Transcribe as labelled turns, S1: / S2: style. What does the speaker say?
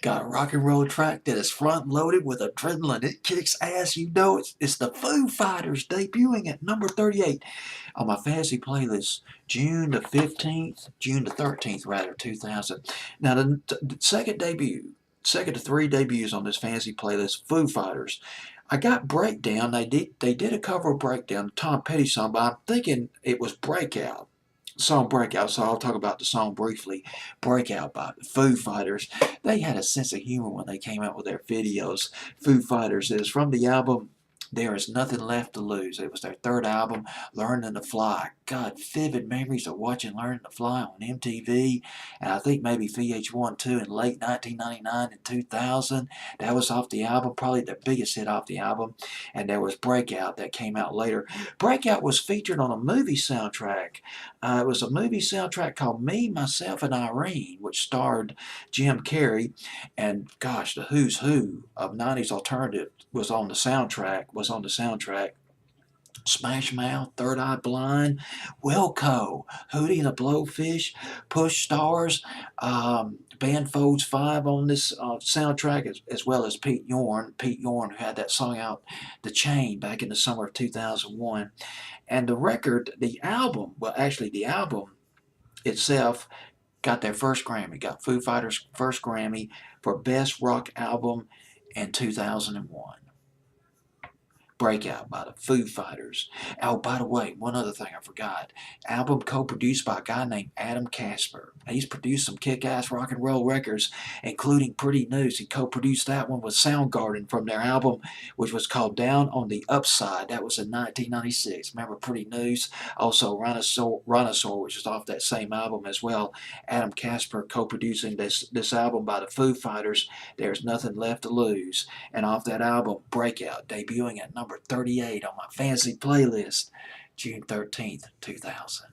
S1: Got a rock and roll track that is front loaded with adrenaline. It kicks ass. You know it's the Foo Fighters debuting at number 38 on my fantasy playlist, June the 13th, rather, 2000. Now, the second to three debuts on this fantasy playlist, Foo Fighters. I got Breakdown. They did a cover of Breakdown, Tom Petty song, but I'm thinking it was Breakout. Song Breakout, so I'll talk about the song briefly. Breakout by the Foo Fighters. They had a sense of humor when they came out with their videos. Foo Fighters is from the album There Is Nothing Left to Lose. It was their third album, Learning to Fly. God, vivid memories of watching Learning to Fly on MTV, and I think maybe VH1 too in late 1999 and 2000. That was off the album, probably the biggest hit off the album. And there was Breakout that came out later. Breakout was featured on a movie soundtrack. It was a movie soundtrack called Me, Myself, and Irene, which starred Jim Carrey. And gosh, the who's who of 90s alternative was on the soundtrack. Smash Mouth, Third Eye Blind, Wilco, Hootie and the Blowfish, Push Stars, Band Folds 5 on this soundtrack, as well as Pete Yorn. Pete Yorn, who had that song out, The Chain, back in the summer of 2001. And the album itself got their first Grammy, got Foo Fighters' first Grammy for Best Rock Album in 2001. Breakout by the Foo Fighters. Oh, by the way, one other thing I forgot. Album co-produced by a guy named Adam Casper. He's produced some kick-ass rock and roll records, including Pretty News. He co-produced that one with Soundgarden from their album, which was called Down on the Upside. That was in 1996. Remember Pretty News? Also Rhinosaur, which was off that same album as well. Adam Casper co-producing this album by the Foo Fighters. There's Nothing Left to Lose. And off that album, Breakout, debuting at number 38 on my fantasy playlist, June 13th, 2000.